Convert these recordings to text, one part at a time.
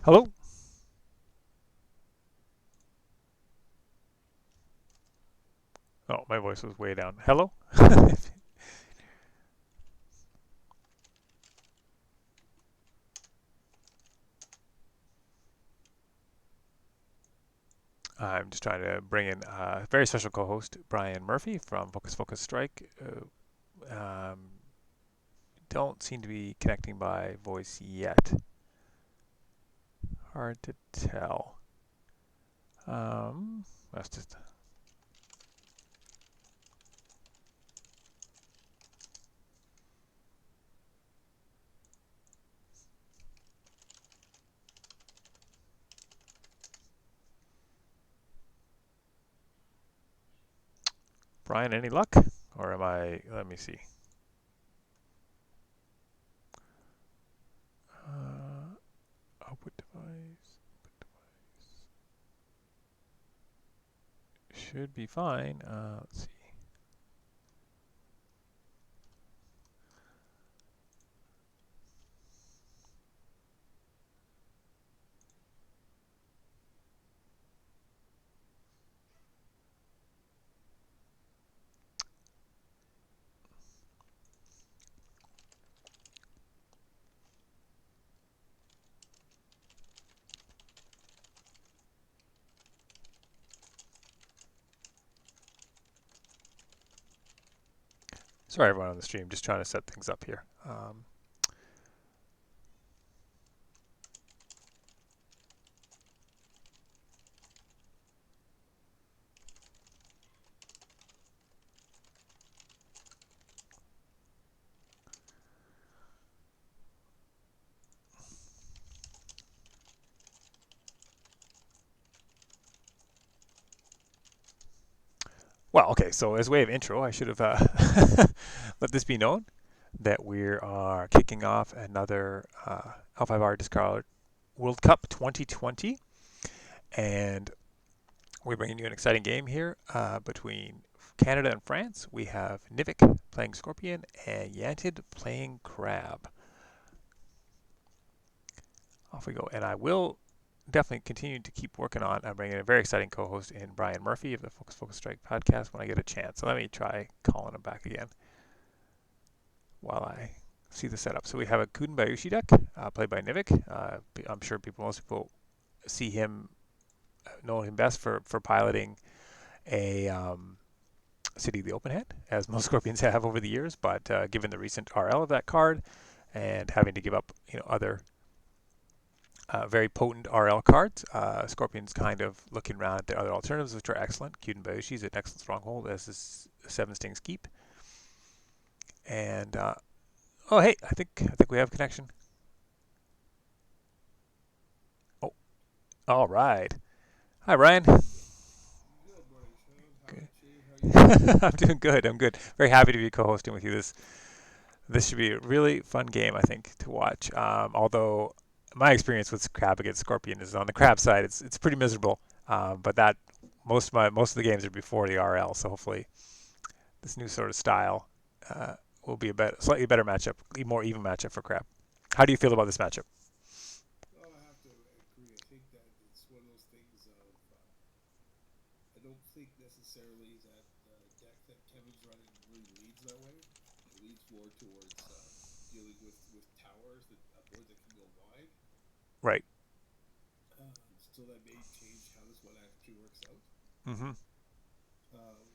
Hello? Oh, my voice was way down. Hello? I'm just trying to bring in a very special co-host, Brian Murphy from Focus Focus Strike. Don't seem to be connecting by voice yet. Hard to tell. That's just Brian. Any luck? Or am I? Let me see. Uh, output device should be fine. Let's see. Sorry, everyone on the stream. Just trying to set things up here. Well, okay. So as a way of intro, I should have let this be known that we are kicking off another L5R Discard World Cup 2020, and we're bringing you an exciting game here between Canada and France. We have Nivek playing Scorpion and Yanted playing Crab. Off we go, and I will definitely continue to keep working on. I'm bringing a very exciting co-host in Brian Murphy of the Focus Focus Strike podcast when I get a chance. So let me try calling him back again while I see the setup. So we have a Kudenbayushi deck played by Nivek. I'm sure most people see him, know him best for piloting a City of the Open hand, as most Scorpions have over the years. But given the recent RL of that card and having to give up, other very potent RL cards, Scorpions kind of looking around at the other alternatives, which are excellent. Kudenbayushi is an excellent stronghold, as is Seven Stings Keep. And oh, hey, I think we have connection. Oh, all right. Hi, Ryan. Good morning, Sean. Hi, Chi. How are you doing? I'm doing good. I'm good. Very happy to be co-hosting with you. This should be a really fun game, I think, to watch. Although my experience with Crab against Scorpion is on the Crab side. It's pretty miserable. But that most of the games are before the RL, so hopefully this new sort of style will be a slightly better matchup, a more even matchup for Crab. How do you feel about this matchup? Well, I have to agree. I think that it's one of those things of I don't think necessarily that the deck that Kevin's running really leads that way. It leads more towards dealing with towers, a board that can go wide. Right. So that may change how this one actually works out. Mm-hmm. Um,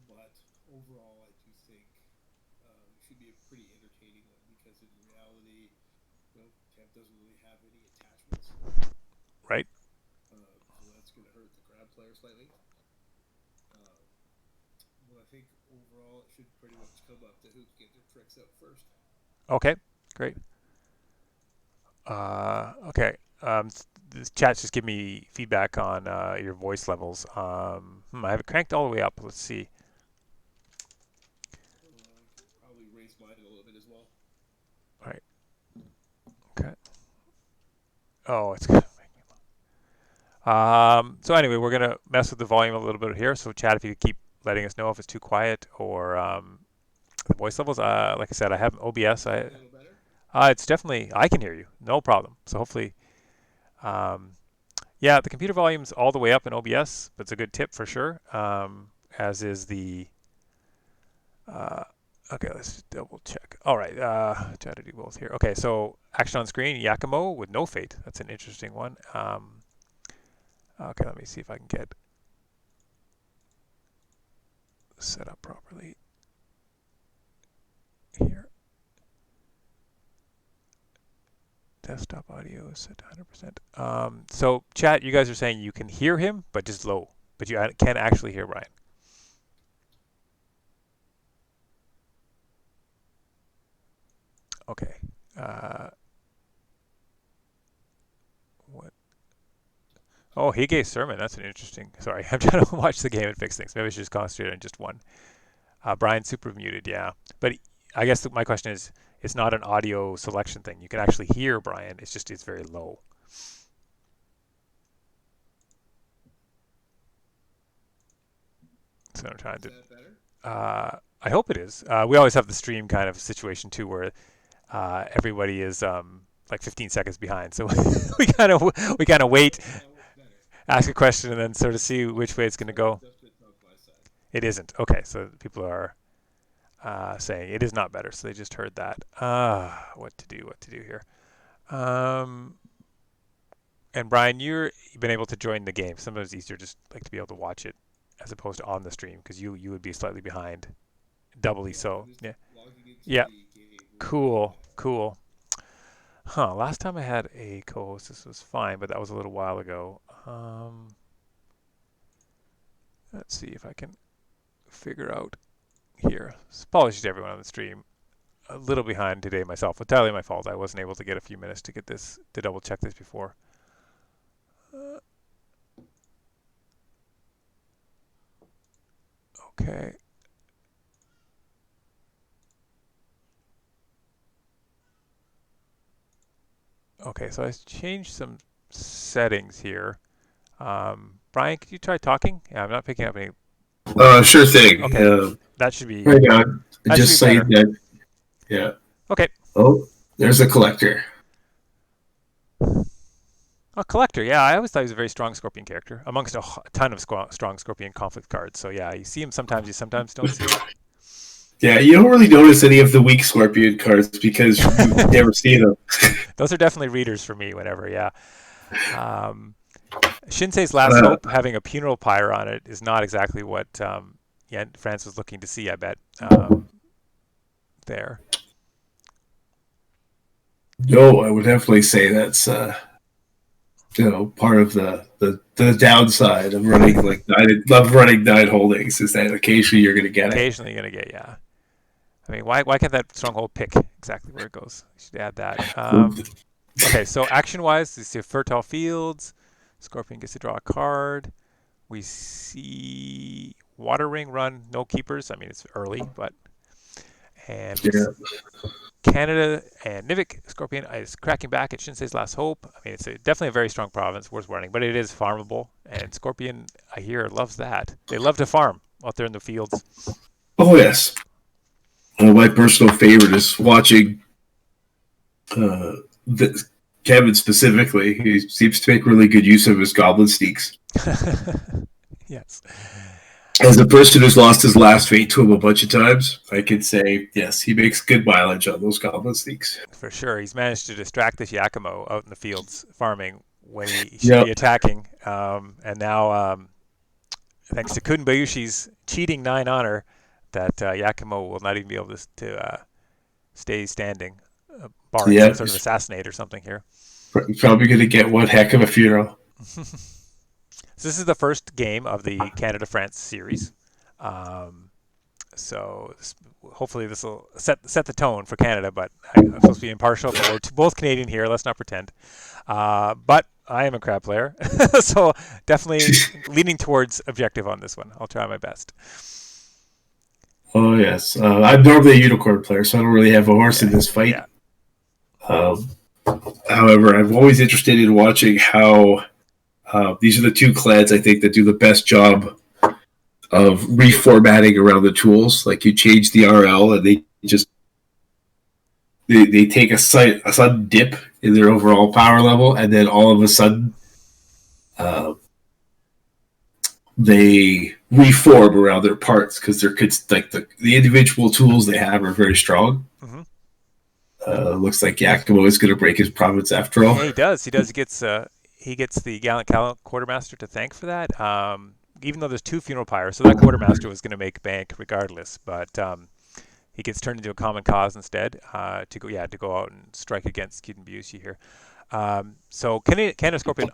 but overall, I do think it should be a pretty entertaining one because in reality, Kev doesn't really have any attachments. Right. So that's going to hurt the crab player slightly. Um, but I think overall it should pretty much come up to who can get their tricks out first. Okay. Great. Okay. This chat's just give me feedback on your voice levels. I have it cranked all the way up. Let's see. I could probably raise mine a little bit as well. All right. Okay. Oh, it's good. So anyway, we're gonna mess with the volume a little bit here. So chat, if you could keep letting us know if it's too quiet or the voice levels. Like I said, I have OBS. Is that a little better? It's definitely I can hear you, no problem. So hopefully Yeah, the computer volume's all the way up in OBS, but it's a good tip for sure. As is the. Uh, okay, let's double check. All right, try to do both here. Okay, so action on screen, Yakumo with no fate. That's an interesting one. Okay, let me see if I can get set up properly here. Desktop audio is set to 100%. So chat, you guys are saying you can hear him, but just low. But you can't actually hear Brian. Okay. What? Oh, Hige Sermon. That's an interesting. Sorry, I'm trying to watch the game and fix things. Maybe I should just concentrate on just one. Brian super muted. Yeah, but I guess my question is, it's not an audio selection thing. You can actually hear Brian. It's just it's very low. So I'm trying Is to. that better? I hope it is. We always have the stream kind of situation too, where everybody is like 15 seconds behind. So we kind of wait, That works better. ask a question, and then sort of see which way it's going to Sorry, go. just bit on my side. It isn't. Okay, so people are saying it is not better. So they just heard that. What to do? What to do here? Um, and Brian, you've been able to join the game. Sometimes it's easier just like to be able to watch it as opposed to on the stream because you would be slightly behind, doubly Yeah, I'm so. just Yeah. logging into Yeah. the game right now. Cool. Yeah. Cool. Huh. Last time I had a co-host, this was fine, but that was a little while ago. Let's see if I can figure out here. Apologies to everyone on the stream. A little behind today myself. Entirely my fault. I wasn't able to get a few minutes to get this to double check this before. Uh, okay. Okay. So I changed some settings here. Brian, could you try talking? Yeah, I'm not picking up any. Sure thing. Okay, that should be Hang on. that should be Just saying better. that. Yeah. Okay. Oh, there's a collector. A collector, yeah. I always thought he was a very strong Scorpion character, amongst a ton of strong Scorpion conflict cards. So yeah, you see him sometimes, you sometimes don't see him. Yeah, you don't really notice any of the weak Scorpion cards because you never see them. Those are definitely readers for me whenever, yeah. Shinsei's Last Uh, Hope having a funeral pyre on it is not exactly what France was looking to see, I bet, there. no, I would definitely say that's part of the downside of running like running 9 holdings is that occasionally you're going to get it. Occasionally going to get, yeah. I mean, why can't that stronghold pick exactly where it goes? You should add that. Okay, so action-wise, you see fertile fields. Scorpion gets to draw a card. We see Water Ring run, no keepers. I mean, it's early, but and we Yeah. Canada and Nivek Scorpion is cracking back at Shinsei's Last Hope. I mean, it's definitely a very strong province, worth running, but it is farmable. And Scorpion, I hear, loves that. They love to farm out there in the fields. Oh yes. My personal favorite is watching Kevin specifically. He seems to make really good use of his goblin sneaks. Yes. As a person who's lost his last fate to him a bunch of times, I could say, yes, he makes good mileage on those goblin sneaks. For sure. He's managed to distract this Yakumo out in the fields farming when he should Yep. be attacking. And now, thanks to Kunbayushi's cheating 9 honor, that Yakumo will not even be able to stay standing, barring some Yeah, sort of assassinate or something here. he's probably going to get one heck of a funeral. So this is the first game of the Canada-France series. So hopefully this will set the tone for Canada, but I'm supposed to be impartial. But we're both Canadian here. Let's not pretend. But I am a crab player, so definitely leaning towards objective on this one. I'll try my best. Oh, yes. I'm normally a unicorn player, so I don't really have a horse in this fight. Yeah. However, I'm always interested in watching how these are the two clans, I think, that do the best job of reformatting around the tools. Like you change the RL and they just they take a sudden dip in their overall power level, and then all of a sudden uh, they reform around their parts because they're like the individual tools they have are very strong. Mm-hmm. Looks like Yakumo is going to break his province after all. Yeah, he does. He does. He gets the gallant quartermaster to thank for that. Even though there's two funeral pyres, so that quartermaster was going to make bank regardless. But he gets turned into a common cause instead to go out and strike against Kyuden here. So Canada Scorpion,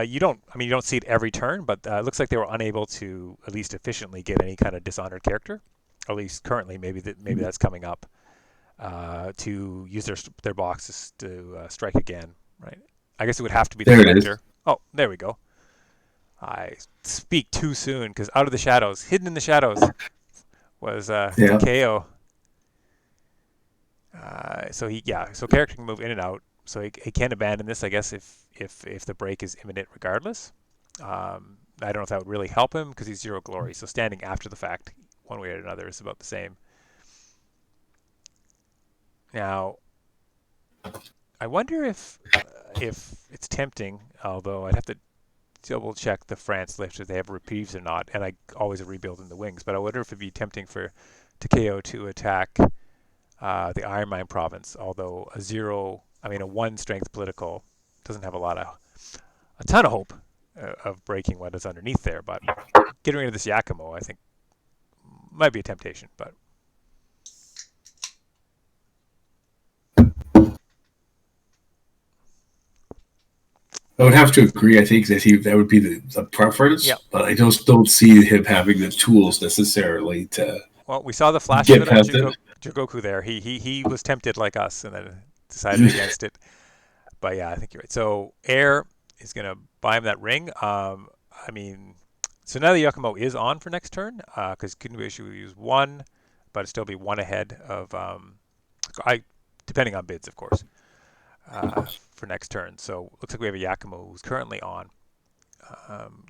you don't see it every turn, but it looks like they were unable to at least efficiently get any kind of dishonored character. At least currently, maybe that's coming up to use their boxes to strike again, right? I guess it would have to be the There it is. Spectre. Oh, there we go. I speak too soon because out of the shadows, hidden in the shadows, was Yeah. Takeo. So character can move in and out. So he can abandon this, I guess, if the break is imminent, regardless. I don't know if that would really help him because he's 0 glory. So standing after the fact, one way or another, is about the same. Now, I wonder if it's tempting, although I'd have to double check the France lift if they have reprieves or not, and I always rebuild in the wings. But I wonder if it'd be tempting for Takeo to attack the Iron Mine province, although a 1 strength political doesn't have a ton of hope of breaking what is underneath there. But getting rid of this Yakumo, I think, might be a temptation. But I would have to agree. I think that would be the preference, yeah. but I just don't see him having the tools necessarily to Well, we saw the flash of get it on past it. Jigoku there. He was tempted like us and then decided against it. But yeah, I think you're right. So Air is going to buy him that ring. So now the Yakumo is on for next turn because Kunoichi will use 1, but it'll still be 1 ahead of depending on bids, of course, for next turn. So looks like we have a Yakumo who's currently on.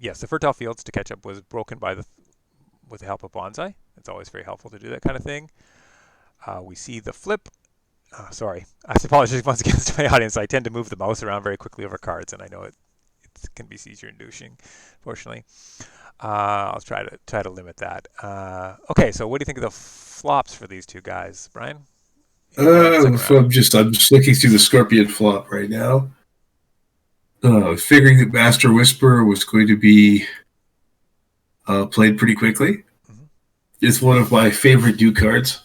Yes, the fertile fields to catch up was broken with the help of Bonsai. It's always very helpful to do that kind of thing. We see the flip. Sorry, I have to apologize once again to my audience. I tend to move the mouse around very quickly over cards, and I know it can be seizure-inducing, fortunately. I'll try to limit that. Okay, so what do you think of the flops for these two guys, Brian? I'm just looking through the Scorpion flop right now. Figuring that Master Whisperer was going to be played pretty quickly. Mm-hmm. It's one of my favorite new cards.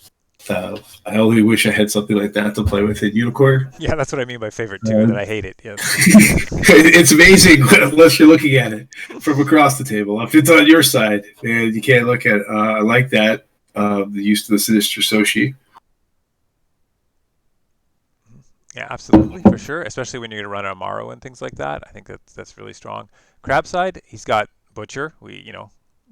I only wish I had something like that to play with in Unicorn. Yeah, that's what I mean by favorite too. That I hate it. Yeah. It's amazing unless you're looking at it from across the table. If it's on your side and you can't look at it, I like that. The use of the Sinister Soshi. Yeah, absolutely, for sure. Especially when you're going to run Amaro and things like that. I think that's really strong. Crab side, he's got Butcher.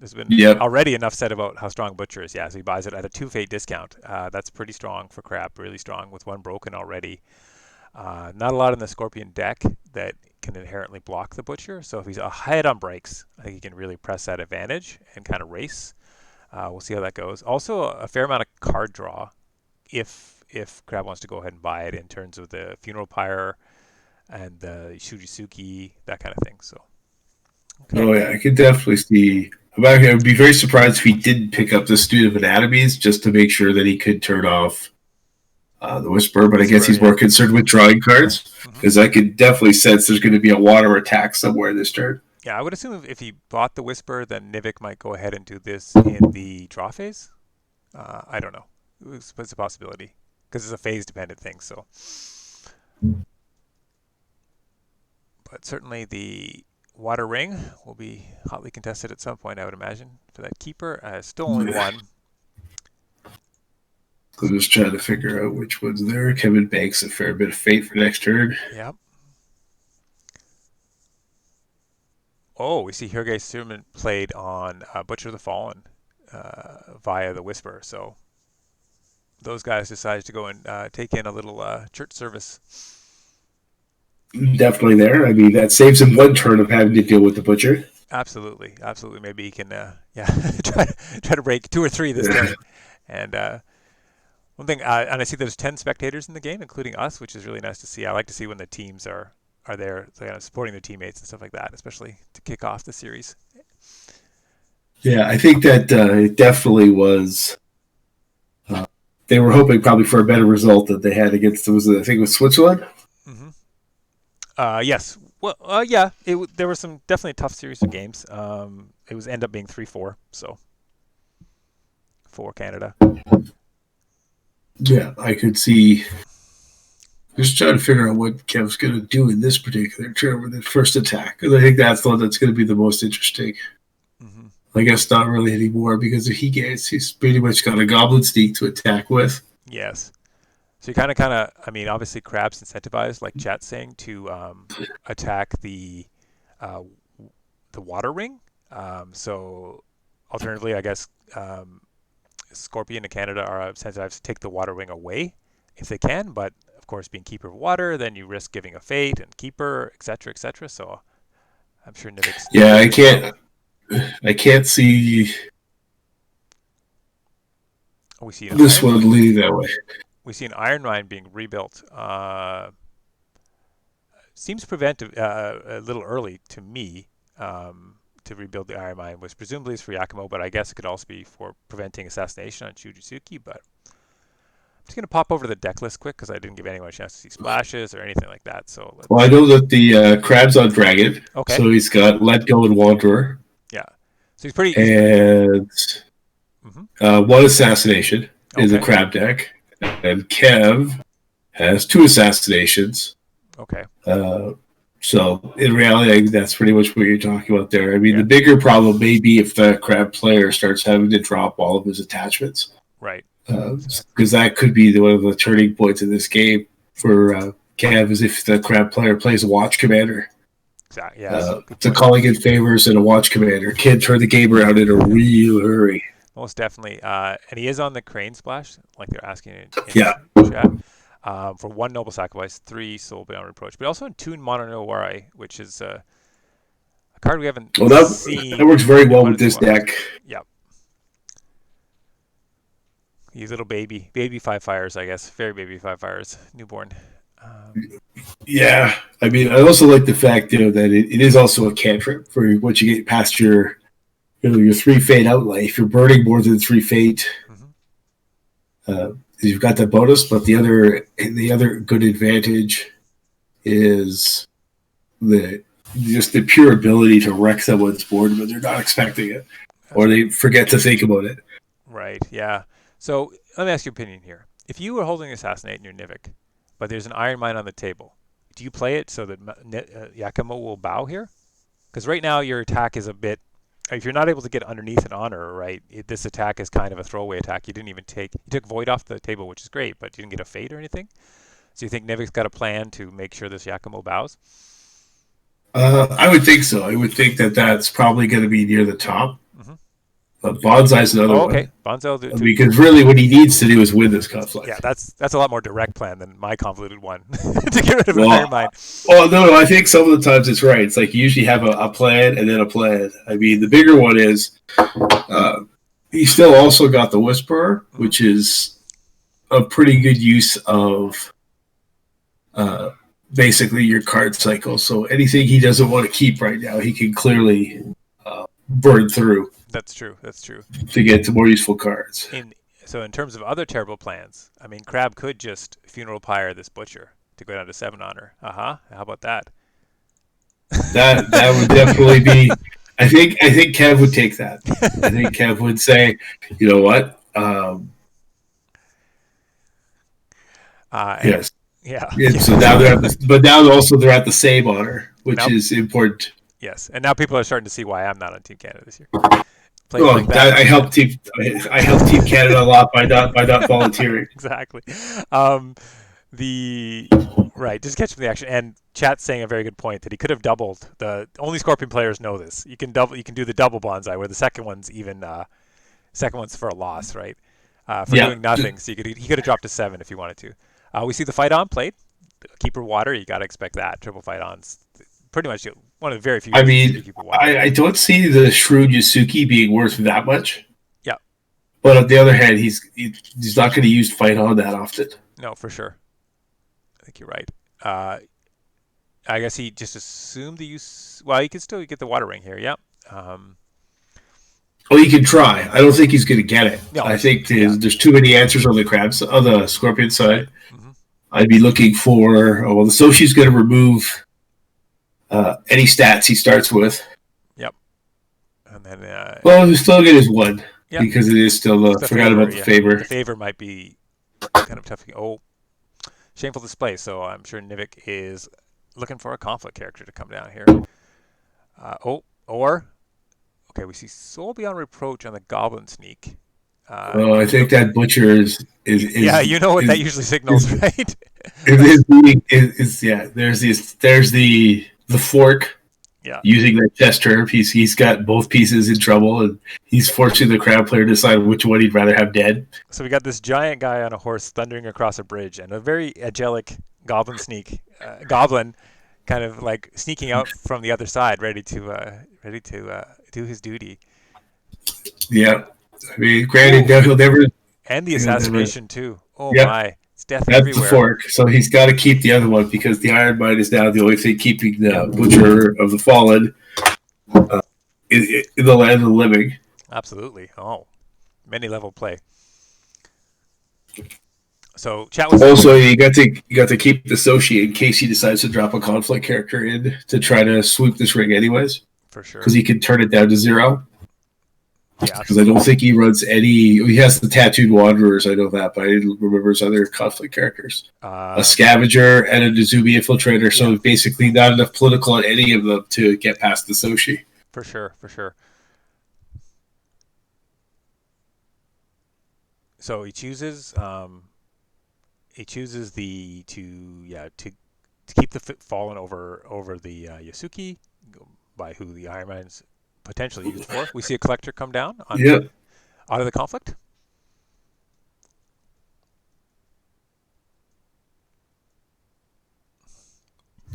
There's been already enough said about how strong Butcher is. Yeah, so he buys it at a 2 fate discount. That's pretty strong for Crab, really strong with 1 broken already. Not a lot in the Scorpion deck that can inherently block the Butcher. So if he's ahead on breaks, I think he can really press that advantage and kind of race. We'll see how that goes. Also, a fair amount of card draw if Crab wants to go ahead and buy it in terms of the Funeral Pyre and the Shujisuki, that kind of thing. So. Okay. Oh yeah, I could definitely see. I would be very surprised if he didn't pick up the Student of Anatomies just to make sure that he could turn off the Whisper. But I guess he's more concerned with drawing cards because I could definitely sense there's going to be a water attack somewhere this turn. Yeah, I would assume if he bought the Whisper, then Nivek might go ahead and do this in the draw phase. I don't know. It's a possibility because it's a phase-dependent thing. So, but certainly the Water Ring will be hotly contested at some point, I would imagine, for that keeper. Still only 1. I'm just trying to figure out which one's there. Kevin banks a fair bit of fate for next turn. Yep. Oh, we see Hirge Surman played on Butcher of the Fallen via the Whisper. So those guys decided to go and take in a little church service. Definitely there. I mean, that saves him 1 turn of having to deal with the Butcher. Absolutely. Maybe he can, try to break 2 or 3 this turn. And One thing, and I see there's 10 spectators in the game, including us, which is really nice to see. I like to see when the teams are there, so kind of supporting their teammates and stuff like that, especially to kick off the series. Yeah, I think that it definitely was. They were hoping probably for a better result than they had against. I think it was Switzerland. Hmm. Yes. Well, yeah. There were some definitely tough series of games. It was end up being 3-4, so for Canada. Yeah, I could see. Just trying to figure out what Kev's going to do in this particular turn with the first attack, because I think that's the one that's going to be the most interesting. Hmm. I guess not really anymore because if he gets, he's pretty much got a Goblin Sneak to attack with. Yes. So you I mean, obviously, Crab's incentivized, like Chat's saying, to attack uh, the water ring. So alternatively, I guess Scorpion and Canada are incentivized to take the water ring away if they can, but of course, being keeper of water, then you risk giving a fate and keeper, etc., etc. So I'm sure Nivik's Yeah, thinking as well. I can't see We see an this iron one leading that way. we see an iron mine being rebuilt. Seems preventive a little early to me to rebuild the iron mine. Was presumably is for Yakumo, but I guess it could also be for preventing assassination on Chujitsuki. But I'm just gonna pop over to the deck list quick because I didn't give anyone a chance to see splashes or anything like that. So Well, I let's. know that the Crab's on Dragon, Okay. so he's got Let Go and Wanderer, Yeah. So he's pretty. and Hmm. one assassination in the Okay. Crab deck, and Kev has two assassinations. Okay. Uh, so in reality, I think that's pretty much what you're talking about there. I mean, Yeah. the bigger problem may be if the Crab player starts having to drop all of his attachments, Right. because that could be one of the turning points in this game for Kev is if the Crab player plays a Watch Commander. Exactly. Yes. Good The point. calling in favors and a Watch Commander can turn the game around in a real hurry. Most definitely. And he is on the crane splash, like they're asking Yeah. in chat. For one noble sacrifice, 3 soul beyond reproach, but also in 2 Mono no Warai, which is a card we haven't Well, that seen works very in well one with of these this models. deck. Yep. These little baby 5 fires, I guess. Very baby 5 fires, newborn. Yeah, I mean, I also like the fact that it is also a cantrip for once you get past your 3 fate outlay. If you're burning more than 3 fate, Mm-hmm. you've got that bonus. But the other good advantage is the just the pure ability to wreck someone's board when they're not expecting it or they forget to think about it. Right, yeah. So let me ask you your opinion here. If you were holding Assassinate in your Nivik, but there's an Iron Mine on the table, do you play it so that Yakumo will bow here? Because right now your attack is a bit. If you're not able to get underneath an honor, right, this attack is kind of a throwaway attack. You didn't even take. You took Void off the table, which is great, but you didn't get a fate or anything. So you think Nivik's got a plan to make sure this Yakumo bows? I would think so. I would think that that's probably going to be near the top. Mm-hmm. But Bonsai's another Oh, one okay. Bonzo, because really what he needs to do is win this yeah, conflict. that's a lot more direct plan than my convoluted one to get rid of an Well, Iron Mine. no, I think some of the times it's right. It's like you usually have a plan and then a plan. I mean, the bigger one is he still also got the Whisperer, Mm-hmm. which is a pretty good use of basically your card cycle. So anything he doesn't want to keep right now, he can clearly burn through That's true. That's true. to get to more useful cards. So in terms of other terrible plans, I mean, Crab could just funeral pyre this butcher to go down to 7 honor. How about that? That would definitely be. I think Kev would take that. I think Kev would say, you know what? And, Yes. yeah. So now but now also they're at the same honor, which Now, is important. yes, and now people are starting to see why I'm not on Team Canada this year. Players Well, like that. I helped Team Canada a lot by not volunteering. Exactly. The right, just catch the action. And chat's saying a very good point that he could have doubled. The only Scorpion players know this. You can do the double bonsai where the second one's even second one's for a loss, right? For doing nothing. So he could have dropped to 7 if he wanted to. We see the fight on played. Keeper water, you got to expect that. Triple fight ons, pretty much one of the very few. I mean, keep water. I don't see the Shrewd Yasuki being worth that much. Yeah. But on the other hand, he's not going to use fight on that often. No, for sure. I think you're right. Uh, I guess he just assumed the use. Well, he could still get the water ring here. Yep. Well, he can try. I don't think he's going to get it. No, I think yeah, there's too many answers on the scorpion right. side. Hmm. I'd be looking for. Oh, well, the Soshi's going to remove any stats he starts with. Yep. And then. Well, he'll still get his one Yep. because it is still. It's the Forgot favor. about the Yeah. favor. The favor might be kind of tough. Oh, shameful display. So I'm sure Nivek is looking for a conflict character to come down here. Or okay, we see Soul Beyond Reproach on the Goblin Sneak. I think that butcher Yeah, you know what that usually signals, right? yeah. There's the fork. Yeah. Using that chest turf, he's got both pieces in trouble, and he's forcing the crowd player to decide which one he'd rather have dead. So we got this giant guy on a horse thundering across a bridge, and a very angelic goblin goblin, kind of like sneaking out from the other side, ready to do his duty. Yeah, I mean, granted, he'll never. And the assassination too. Oh Yep. my, it's death That's everywhere. the fork, so he's got to keep the other one because the Iron Mine is now the only thing keeping the Butcher of the Fallen in the land of the living. Absolutely. Oh, many level play. So chat was also you got to keep the Soshi in case he decides to drop a conflict character in to try to sweep this ring anyways. For sure. Because he can turn it down to 0. Yeah. Because I don't think he runs any. He has the Tattooed Wanderers, I know that, but I didn't remember his other conflict characters. A Scavenger and a Nizumi Infiltrator, so basically not enough political on any of them to get past the Soshi. For sure. So he chooses to keep the Fallen over the Yasuki, by who the Iron Man's potentially used for. We see a collector come down out of the conflict.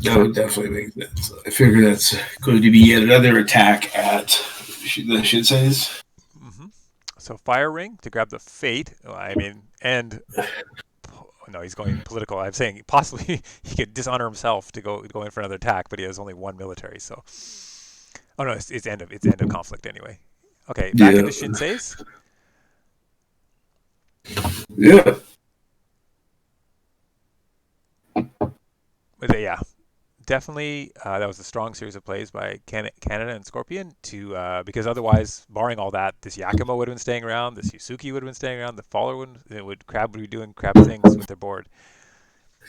That would definitely make sense. I figure that's going to be yet another attack at the Shinsei's. Mm-hmm. So Fire Ring to grab the Fate. I mean, and no, he's going political. I'm saying possibly he could dishonor himself to go in for another attack, but he has only 1 military. So, oh no, it's end of conflict anyway. Okay, back into Shinsei's. Yeah. But yeah, definitely that was a strong series of plays by Canada and Scorpion because otherwise, barring all that, this Yakima would have been staying around, this Yusuke would have been staying around, the follower Crab would be doing crab things with their board.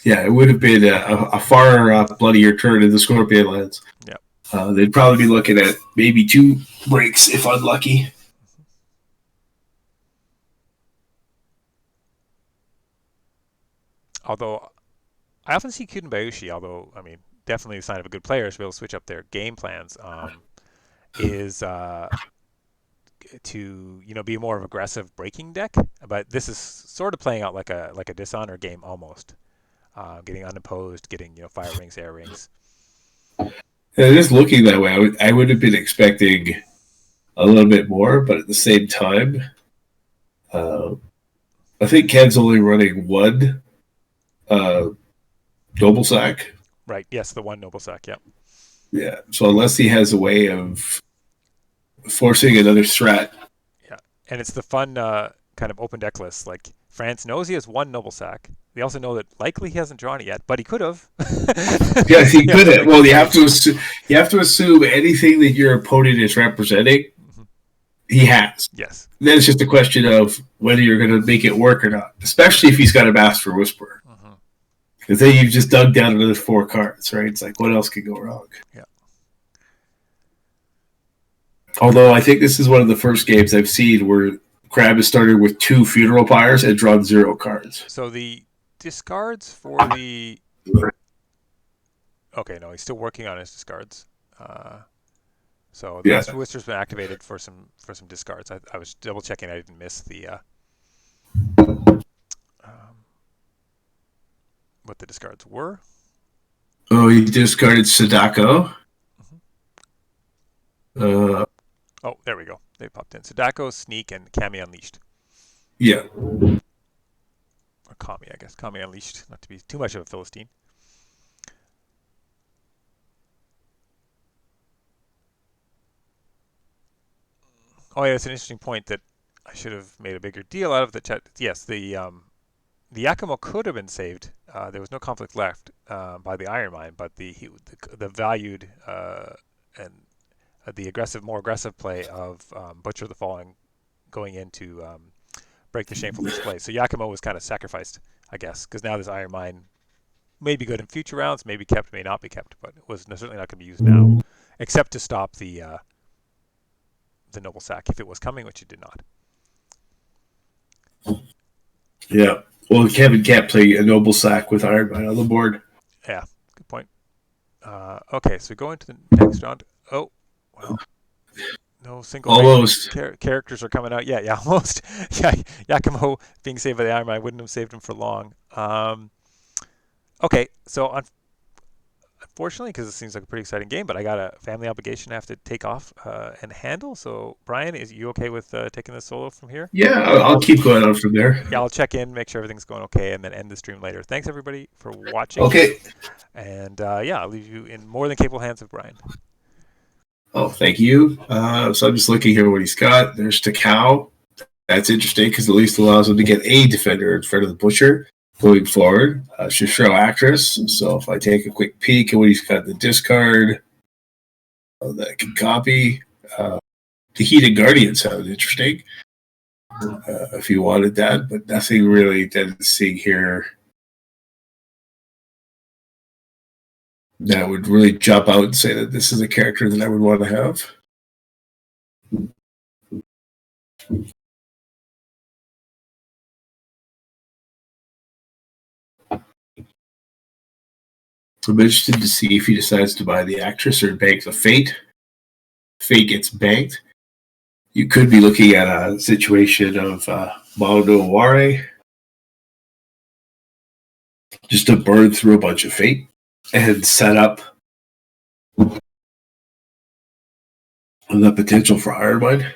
Yeah, it would have been a far bloodier turn in the Scorpion lands. Yeah. They'd probably be looking at maybe 2 breaks if unlucky. Although I often see Kyuden Bayushi, although I mean definitely a sign of a good player is to be able to switch up their game plans. Is to be a more of aggressive breaking deck, but this is sort of playing out like a Dishonor game almost, getting unopposed, getting fire rings, air rings. Just looking that way, I would have been expecting a little bit more, but at the same time, I think Ken's only running 1 Noble Sack. Right. Yes, the 1 Noble Sack. Yep. Yeah. So unless he has a way of forcing another threat. Yeah, and it's the fun kind of open deck list. Like France knows he has 1 Noble Sack. They also know that likely he hasn't drawn it yet, but he could have. Yes, he could have. Well, you have to assume anything that your opponent is representing, he has. Yes. And then it's just a question of whether you're going to make it work or not, especially if he's got a Master Whisperer. Because then you've just dug down another 4 cards, right? It's like, what else could go wrong? Yeah. Although I think this is one of the first games I've seen where Crab has started with 2 Funeral Pyres and drawn 0 cards. So the discards for the... Okay, no, he's still working on his discards. So the Master Whisper's been activated for some discards. I was double checking I didn't miss the what the discards were. Oh, he discarded Sadako. Oh, there we go. They popped in. Sadako, Sneak, and Kami Unleashed. Yeah. Or Kami, I guess. Kami Unleashed, not to be too much of a Philistine. Oh, yeah, it's an interesting point that I should have made a bigger deal out of the chat. Yes, the Yakimo could have been saved. There was no conflict left by the Iron Mine, but the valued and the more aggressive play of Butcher the Fallen going in to break the shameful display. So Yakimo was kind of sacrificed, I guess, because now this Iron Mine may be good in future rounds, may be kept, may not be kept, but it was certainly not going to be used now, except to stop the Noble Sack if it was coming, which it did not. Yeah. Well, Kevin can't play a Noble Sack with Iron Man on the board. Yeah, good point. Okay, so we go into the next round. Oh, well, no single Almost. characters are coming out. Yeah, almost. Yeah, Yakimo being saved by the Iron Man wouldn't have saved him for long. Okay, so unfortunately, because it seems like a pretty exciting game, but I got a family obligation I have to take off and handle. So, Brian, is you okay with taking this solo from here? Yeah, I'll keep going on from there. Yeah, I'll check in, make sure everything's going okay, and then end the stream later. Thanks, everybody, for watching. Okay. And yeah, I'll leave you in more than capable hands of Brian. Oh, thank you. So I'm just looking here what he's got. There's Takao. That's interesting because at least allows him to get a defender in front of the Butcher going forward. Shishro Actress. So if I take a quick peek at what he's got in the discard, that I can copy. The Heated Guardian sounds interesting. If you wanted that, but nothing really that is seeing here that would really jump out and say that this is a character that I would want to have. I'm interested to see if he decides to buy the Actress or bank the Fate. Fate gets banked. You could be looking at a situation of Mono Ware, just to burn through a bunch of Fate and set up the potential for Iron Mine.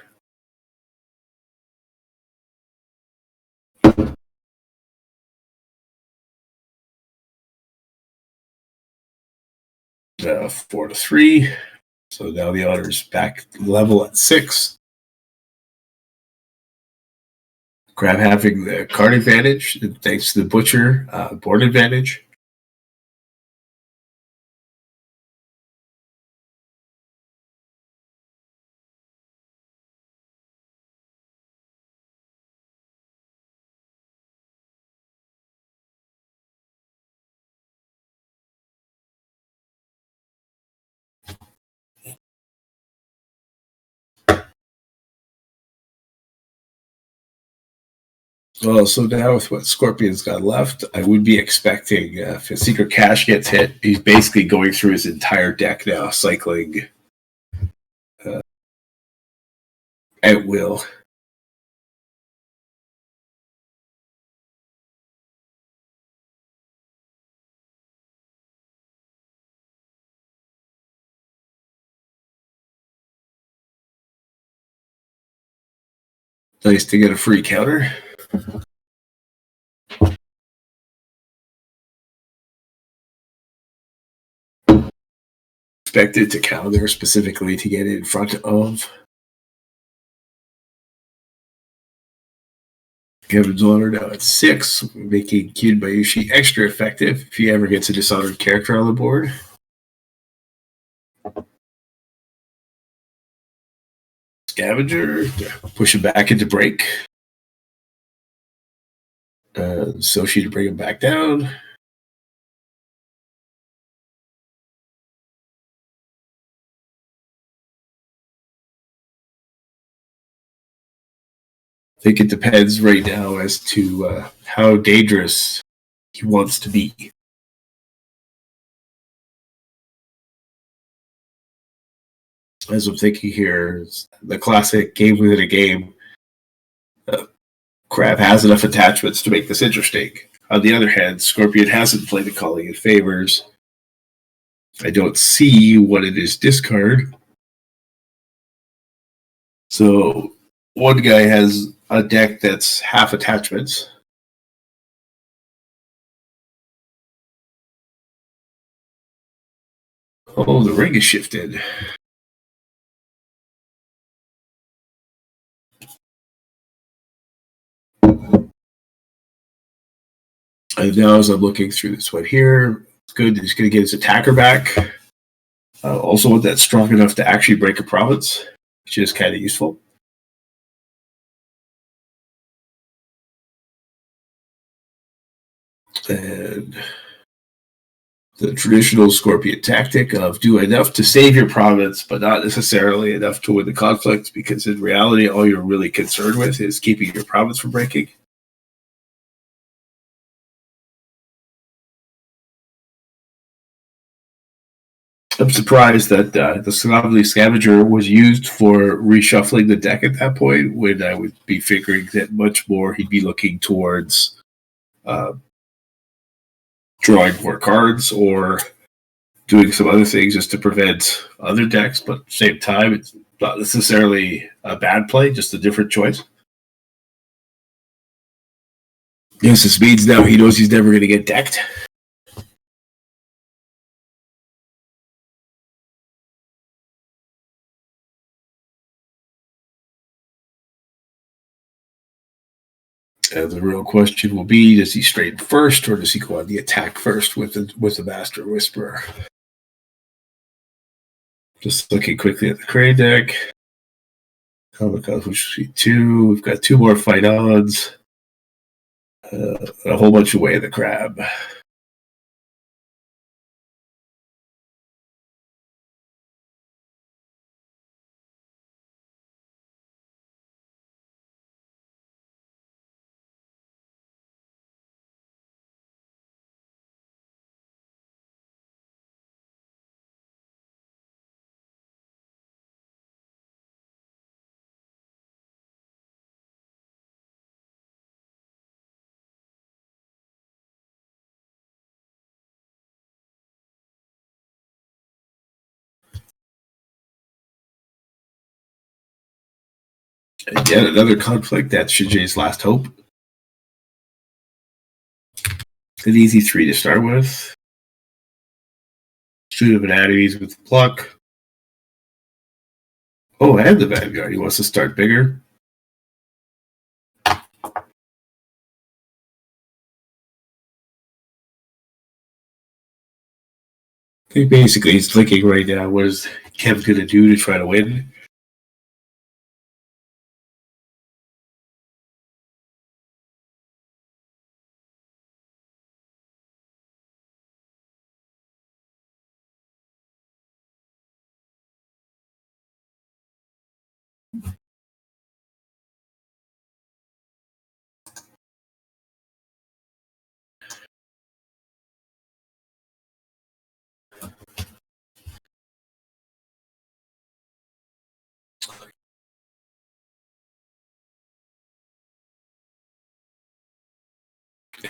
Uh, 4-3. So now the honor's back level at 6. Crab having the card advantage, thanks to the Butcher board advantage. Well, so now with what Scorpion's got left, I would be expecting if a Secret Cash gets hit, he's basically going through his entire deck now, cycling at will. Nice to get a free counter. Expected to counter specifically to get in front of Kevin's honor now at 6, making Kyun Bayushi extra effective if he ever gets a dishonored character on the board. Scavenger, push him back into break. Soshi to bring him back down. I think it depends right now as to how dangerous he wants to be. As I'm thinking here, the classic game within a game. Crab has enough attachments to make this interesting. On the other hand, Scorpion hasn't played a Calling in Favors. I don't see what it is discard. So one guy has a deck that's half attachments. Oh, the ring is shifted. And now as I'm looking through this one here, it's good. He's going to get his attacker back. Also, that's strong enough to actually break a province, which is kind of useful. And the traditional Scorpion tactic of do enough to save your province, but not necessarily enough to win the conflict, because in reality, all you're really concerned with is keeping your province from breaking. I'm surprised that the Slovenly Scavenger was used for reshuffling the deck at that point, when I would be figuring that much more he'd be looking towards drawing more cards or doing some other things just to prevent other decks, but at the same time, it's not necessarily a bad play, just a different choice. Yes, this means now he knows he's never going to get decked. The real question will be: does he straighten first, or does he go on the attack first with the Master Whisperer? Just looking quickly at the Crane deck. Comic which 2. We've got 2 more fight odds. A whole bunch of Way of the Crab. And yet another conflict. That's Shijay's last hope. An easy 3 to start with. Student of Anatomies with Pluck. Oh, and the Vanguard. He wants to start bigger. I think basically he's thinking right now, what is Kev going to do to try to win?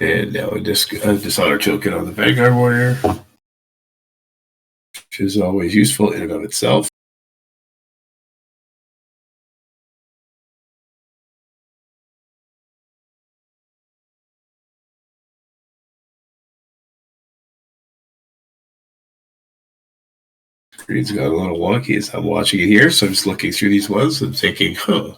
And now a Dishonor token on the Vanguard Warrior, which is always useful in and of itself. Screen's got a little wonky as I'm watching it here, so I'm just looking through these ones and thinking, huh.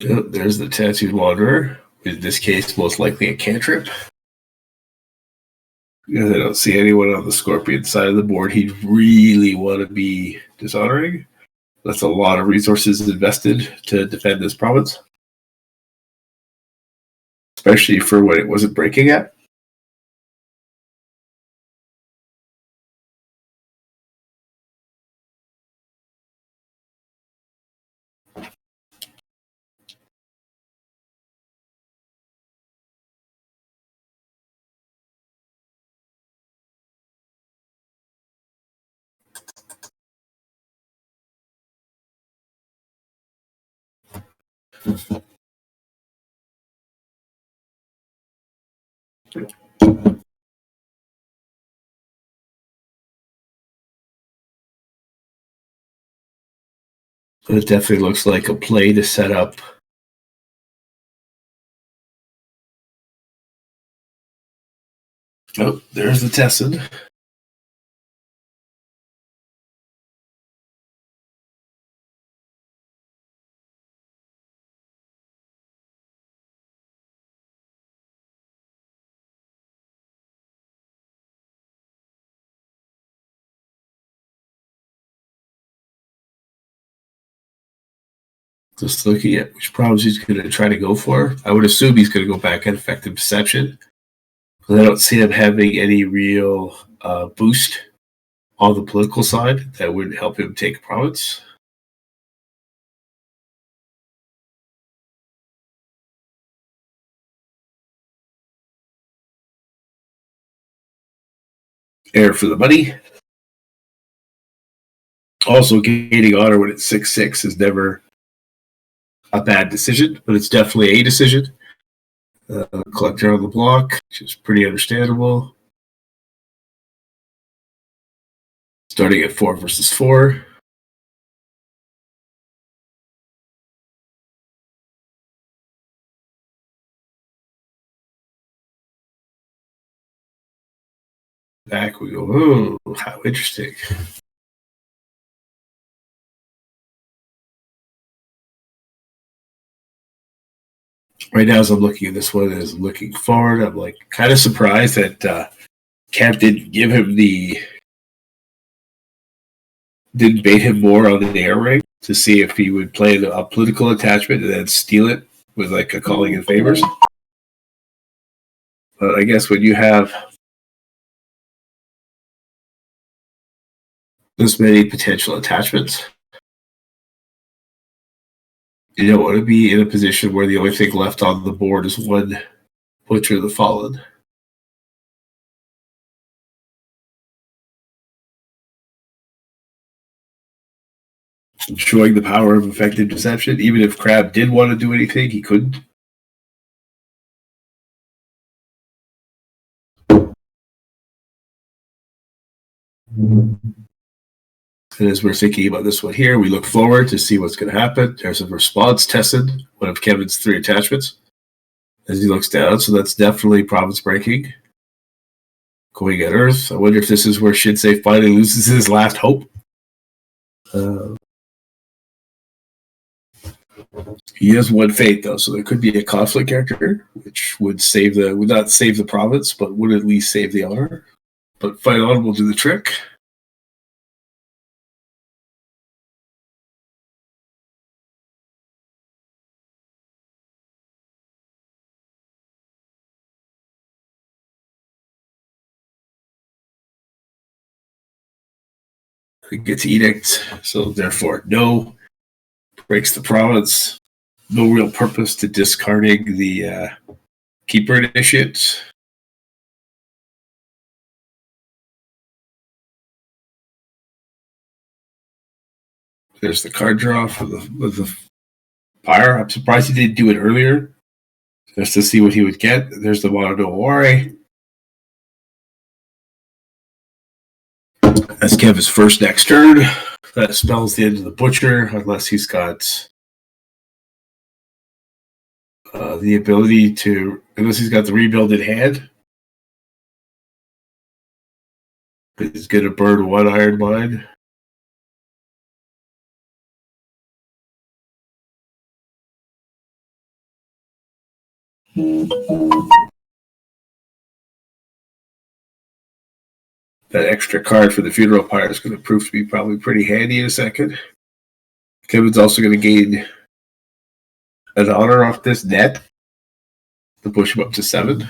Oh, there's the Tattooed Wanderer. In this case, most likely a cantrip. Because I don't see anyone on the Scorpion side of the board he'd really want to be dishonoring. That's a lot of resources invested to defend this province, especially for when it wasn't breaking yet. It definitely looks like a play to set up. Oh, there's the Tessin. Just looking at which problems he's going to try to go for. I would assume he's going to go back at effective deception. But I don't see him having any real boost on the political side that would help him take a province. Air for the money. Also, gaining honor when it's 6-6 is never a bad decision, but it's definitely a decision. Collector on the block, which is pretty understandable. Starting at 4 versus 4. Back we go. Oh, how interesting. Right now, as I'm looking at this one, as I'm looking forward, I'm like kind of surprised that Camp didn't give him didn't bait him more on the air ring to see if he would play a political attachment and then steal it with like a calling in favors. But I guess when you have this many potential attachments, you don't want to be in a position where the only thing left on the board is one Butcher of the Fallen. Showing the power of effective deception. Even if Crab did want to do anything, he couldn't. And as we're thinking about this one here, we look forward to see what's going to happen. There's a response tested, one of Kevin's 3 attachments, as he looks down. So that's definitely province breaking. Going at Earth. I wonder if this is where Shinsei finally loses his last hope. He has one fate though, so there could be a conflict character, which would not save the province, but would at least save the honor. But Fight On will do the trick. He gets edict, so therefore no. Breaks the province. No real purpose to discarding the keeper initiate. There's the card draw for the fire. I'm surprised he didn't do it earlier, just to see what he would get. There's the Mono no Aware. That's Kevin's first next turn. That spells the end of the Butcher, unless he's got the ability to, unless he's got the rebuild in hand. He's going to burn one Iron Mine. That extra card for the Funeral Pyre is going to prove to be probably pretty handy in a second. Kevin's also going to gain an honor off this net to push him up to 7.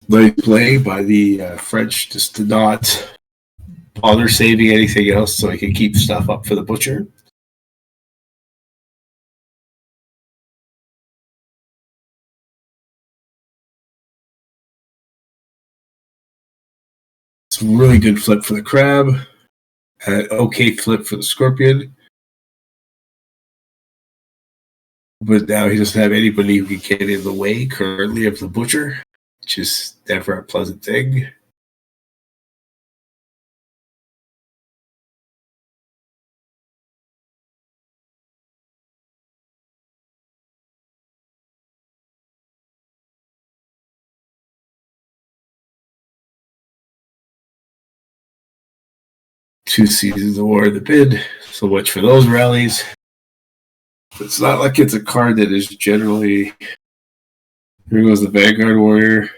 Nice play by the French just to not bother saving anything else so he can keep stuff up for the Butcher. really good flip for the crab. Okay flip for the scorpion. But now he doesn't have anybody who can get in the way currently of the butcher, which is never a pleasant thing. Two Seasons of War in the bid. So much for those rallies. It's not like it's a card that is generally. Here goes the Vanguard Warrior.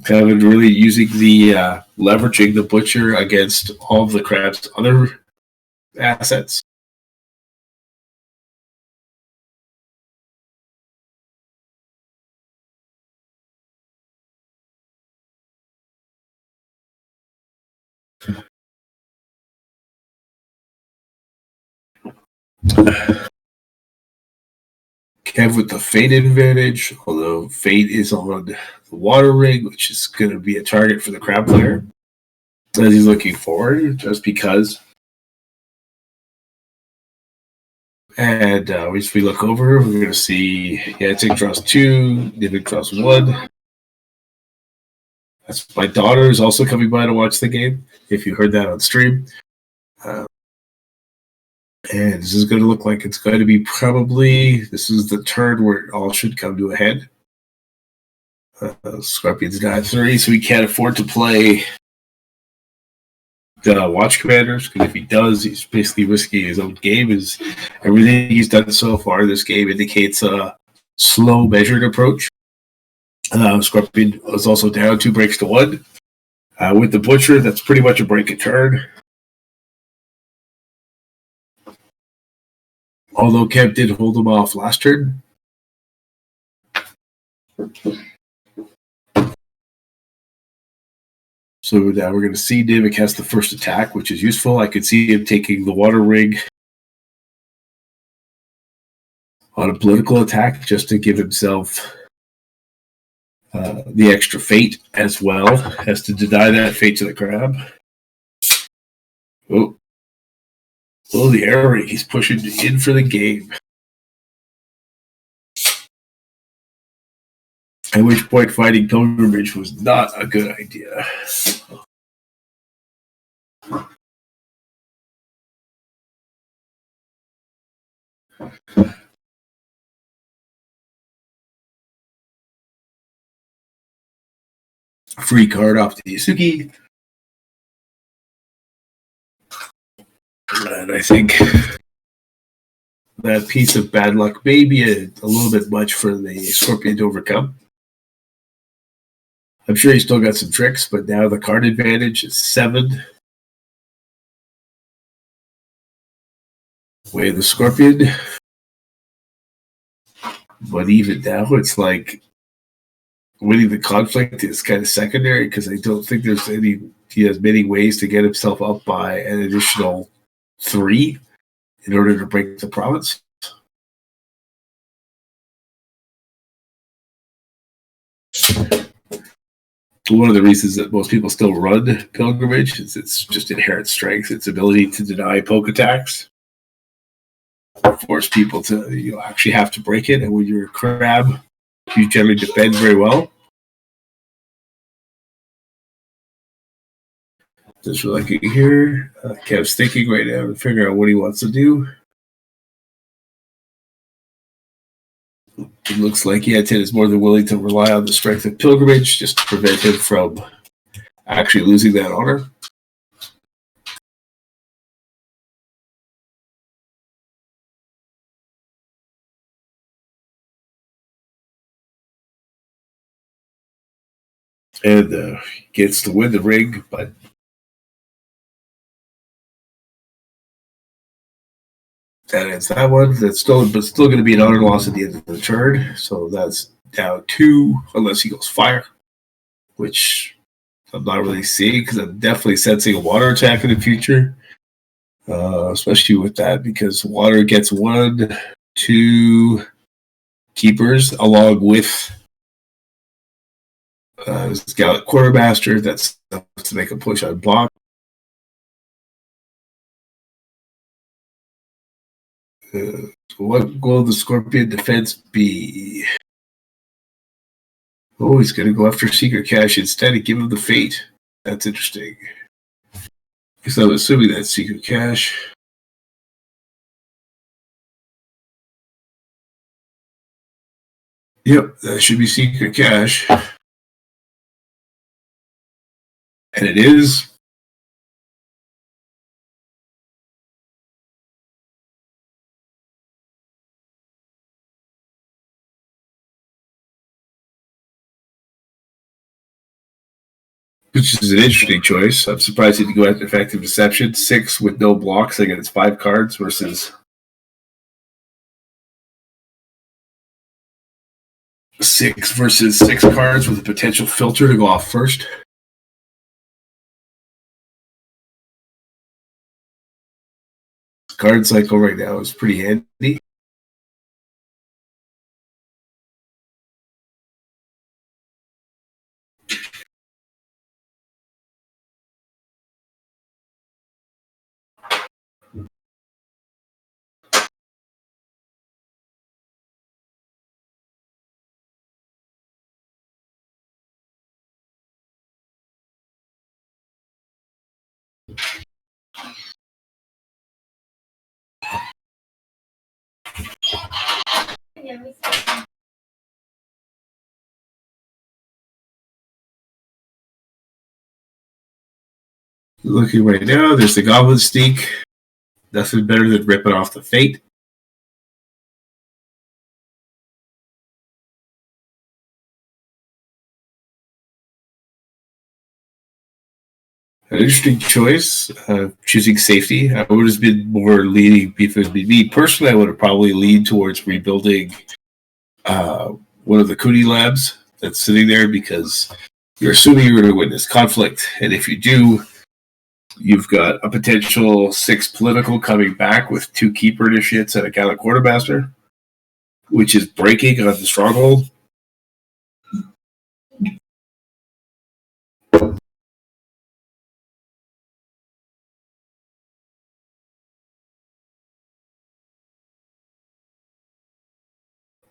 Kind of really using the leveraging the butcher against all of the crab's other assets. Kev with the Fate advantage, although Fate is on the Water Ring, which is going to be a target for the crab player as he's looking forward, just because. And if we look over, we're going to see Yanted draws 2, Nivek draws 1. That's my daughter is also coming by to watch the game, if you heard that on stream. And this is going to look like it's going to be this is the turn where it all should come to a head. Scorpion's got 3, so he can't afford to play the Watch Commanders, because if he does, he's basically risking his own game. Everything he's done so far this game indicates a slow, measured approach. Scorpion was also down 2 breaks to 1. With the Butcher, that's pretty much a break a turn. Although Kev did hold him off last turn. So now we're going to see Nivek has the first attack, which is useful. I could see him taking the Water Ring on a political attack just to give himself the extra fate, as well as to deny that fate to the crab. Oh, the air ring. He's pushing in for the game. At which point, fighting Pilgrimage was not a good idea. Free card off to Yasuki. And I think that piece of bad luck may be a little bit much for the Scorpion to overcome. I'm sure he's still got some tricks, but now the card advantage is 7. Way the Scorpion. But even now, it's like winning the conflict is kind of secondary, because I don't think he has many ways to get himself up by an additional 3 in order to break the province. One of the reasons that most people still run Pilgrimage is its just inherent strength, its ability to deny poke attacks, force people to actually have to break it. And when you're a crab, you generally defend very well. Just like here, Kev's thinking right now to figure out what he wants to do. It looks like Yanted is more than willing to rely on the strength of Pilgrimage just to prevent him from actually losing that honor. And gets to win the ring, but that ends that one. That's still going to be an honor loss at the end of the turn. So that's down 2, unless he goes fire, which I'm not really seeing, because I'm definitely sensing a water attack in the future, especially with that, because water gets 1, 2 keepers along with His Gallic Quartermaster, that's to make a push on block. What will the Scorpion defense be? Oh, he's going to go after Secret Cache instead and give him the Fate. That's interesting. Because I'm assuming that's Secret Cache. Yep, that should be Secret Cache. And it is. Which is an interesting choice. I'm surprised he didn't go after Effective Deception. 6 with no blocks against 5 cards versus 6 versus 6 cards with a potential filter to go off first. Card cycle right now is pretty handy. Looking right now, there's the Goblin Sneak. Nothing better than ripping off the Fate. An interesting choice, choosing safety. I would have been more leaning, if it had been me personally, I would have probably leaned towards rebuilding one of the Cooney labs that's sitting there because you're assuming you're going to win this conflict. And if you do, you've got a potential 6 political coming back with 2 Keeper Initiates and a Gallic Quartermaster, which is breaking on the Stronghold.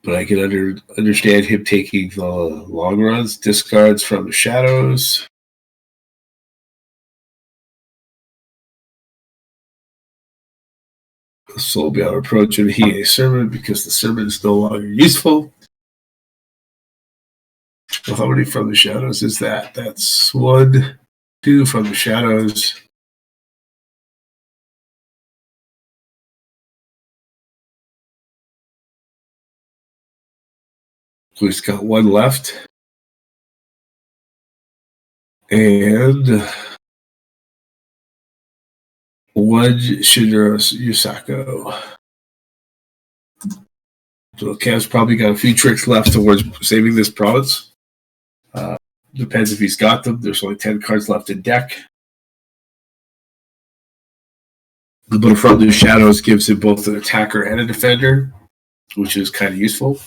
But I can understand him taking the long runs, discards from the shadows. So we'll be able to approach him. He a sermon because the sermon is no longer useful. Well, how many from the shadows is that? That's 1, 2 from the shadows. So he's got 1 left. And 1 Shinra Yusako. So Kev's probably got a few tricks left towards saving this province. Depends if he's got them. There's only 10 cards left in deck. The little from the shadows gives him both an attacker and a defender, which is kind of useful.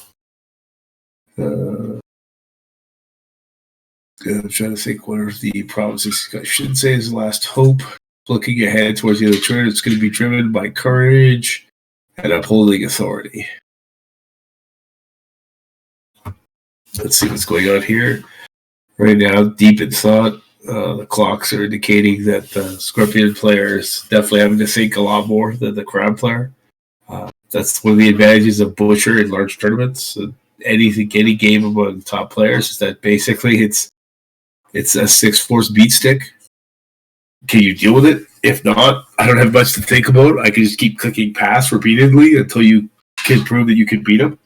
I'm trying to think what are the provinces. I should say his last hope. Looking ahead towards the other turn, it's going to be driven by courage and upholding authority. Let's see what's going on here. Right now, deep in thought, the clocks are indicating that the Scorpion player is definitely having to think a lot more than the Crown player. That's one of the advantages of Butcher in large tournaments. Any game among the top players is that basically it's a 6-force beat stick. Can you deal with it? If not, I don't have much to think about. I can just keep clicking pass repeatedly until you can prove that you can beat him.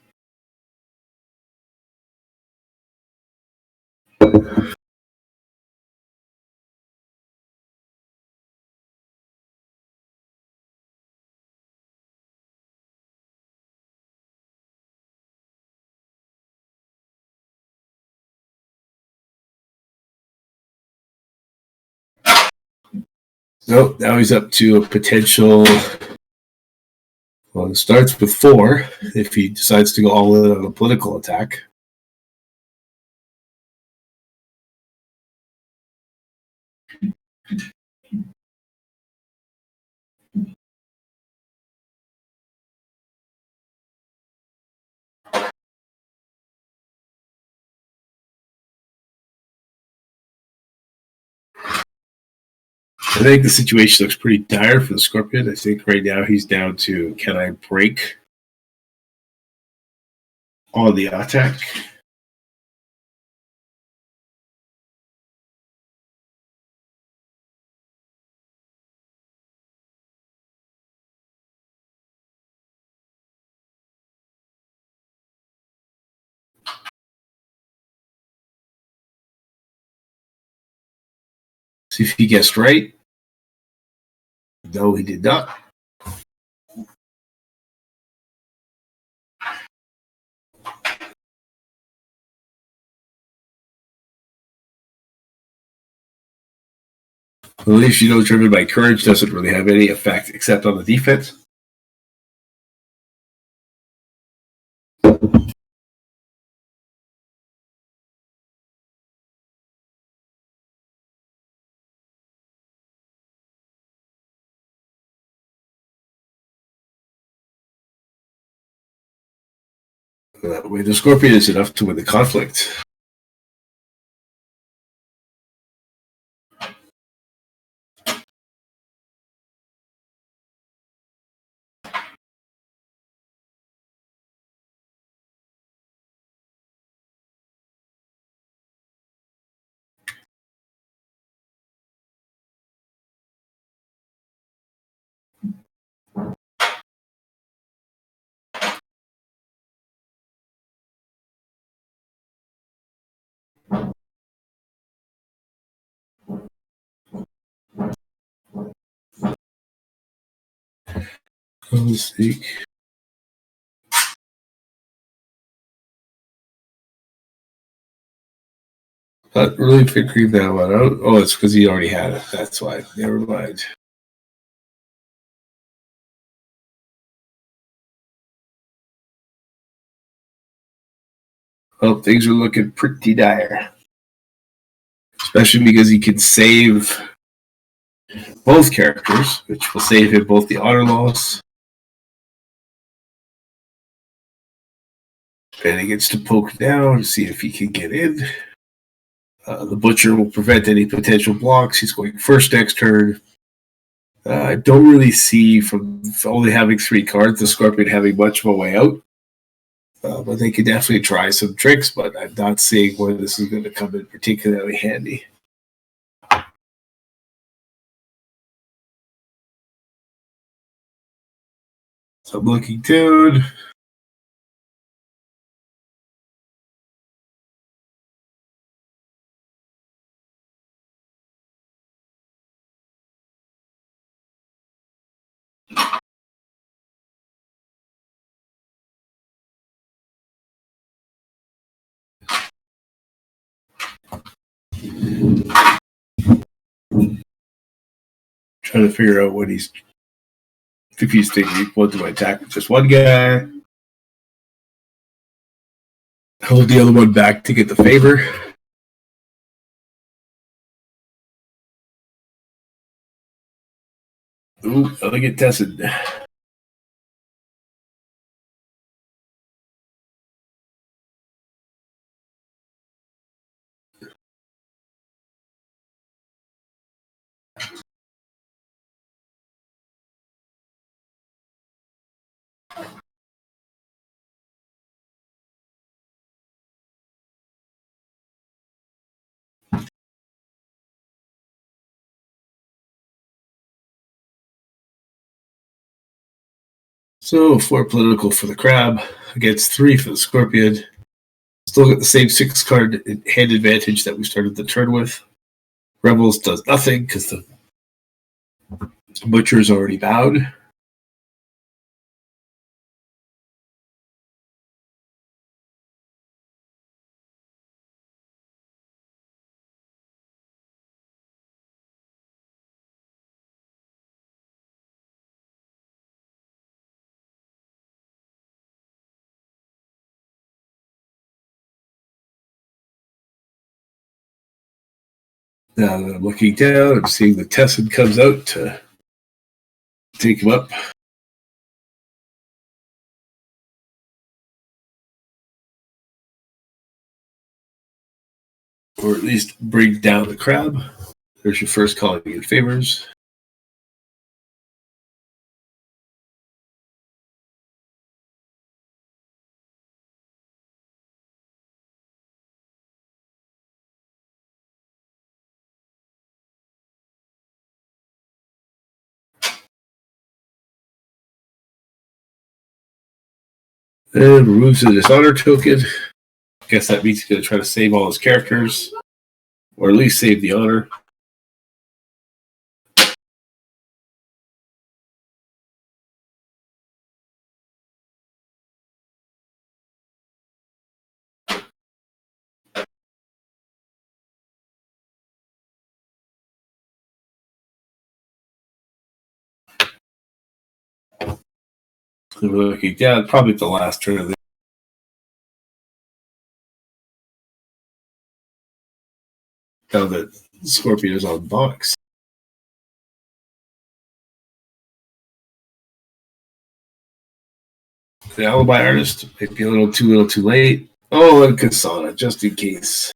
Nope, now he's up to a potential. Well, it starts with 4 if he decides to go all in on a political attack. I think the situation looks pretty dire for the Scorpion. I think right now he's down to, can I break on the attack? See if he guessed right. No, he did not. At least you know driven by courage doesn't really have any effect except on the defense. That way, the Scorpion is enough to win the conflict. Let's see. Not really figuring that one out. Oh, it's because he already had it. That's why. Never mind. Well, things are looking pretty dire. Especially because he can save both characters, which will save him both the honor loss. And he gets to poke down to see if he can get in. The Butcher will prevent any potential blocks. He's going first next turn. I don't really see, from only having 3 cards, the Scorpion having much of a way out. But they could definitely try some tricks, but I'm not seeing where this is going to come in particularly handy. So I'm looking down. Trying to figure out what he's, if he's thinking, what do I attack with just one guy? Hold the other one back to get the favor. Ooh, I'll get tested. So 4 political for the crab against 3 for the Scorpion. Still got the same 6 card hand advantage that we started the turn with. Rebels does nothing because the Butcher is already bowed. Now that I'm looking down, I'm seeing the Tessin comes out to take him up. Or at least bring down the crab. There's your first calling in favors. And removes the dishonor token. Guess that means he's going to try to save all his characters, or at least save the honor. So we're looking down, probably at the last turn of the. Now that Scorpion is on box. The alibi artist might be a little too late. Oh, and Kasana, just in case.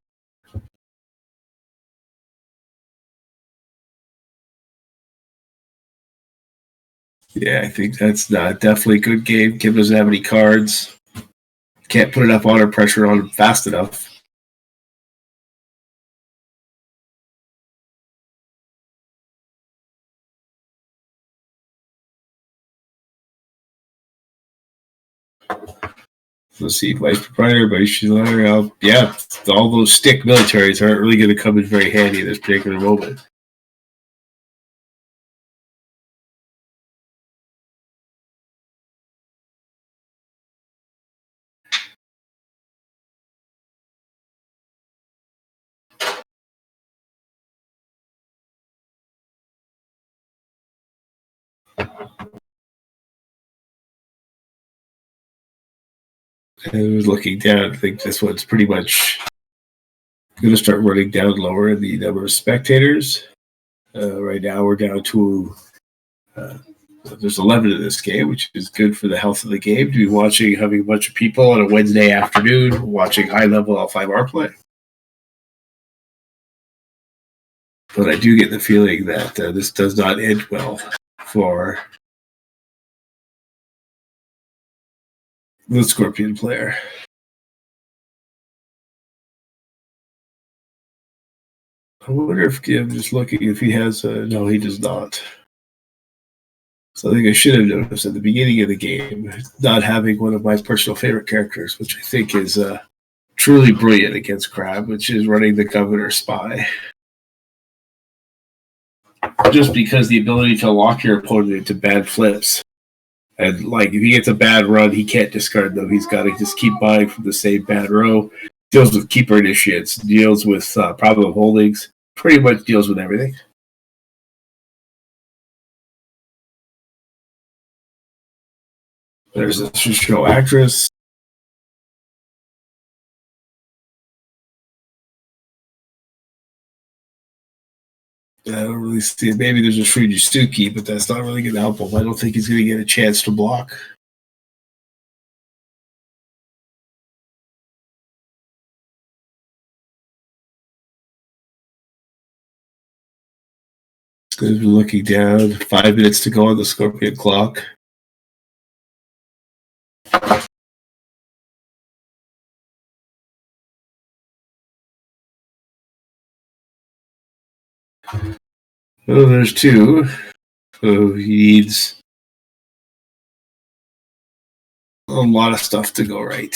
Yeah, I think that's definitely a good game. Kim doesn't have any cards. Can't put enough honor pressure on him fast enough. Let's see, vice proprietor, yeah, all those stick militaries aren't really going to come in very handy at this particular moment. I was looking down. I think this one's pretty much going to start running down lower in the number of spectators. Right now, we're down to there's 11 in this game, which is good for the health of the game to be watching, having a bunch of people on a Wednesday afternoon watching high level L5R play. But I do get the feeling that this does not end well for the Scorpion player. I wonder if I'm just looking if he has. No, he does not. So I think I should have noticed at the beginning of the game not having one of my personal favorite characters, which I think is truly brilliant against Crab, which is running the Governor Spy. Just because the ability to lock your opponent into bad flips. And like if he gets a bad run, he can't discard them. He's got to just keep buying from the same bad row. Deals with keeper initiates, deals with problem of holdings, pretty much deals with everything. There's a show actress. I don't really see it. Maybe there's a Shuki, but that's not really going to help him. I don't think he's going to get a chance to block. We're looking down. 5 minutes to go on the Scorpion clock. Oh, there's 2. So he needs a lot of stuff to go right.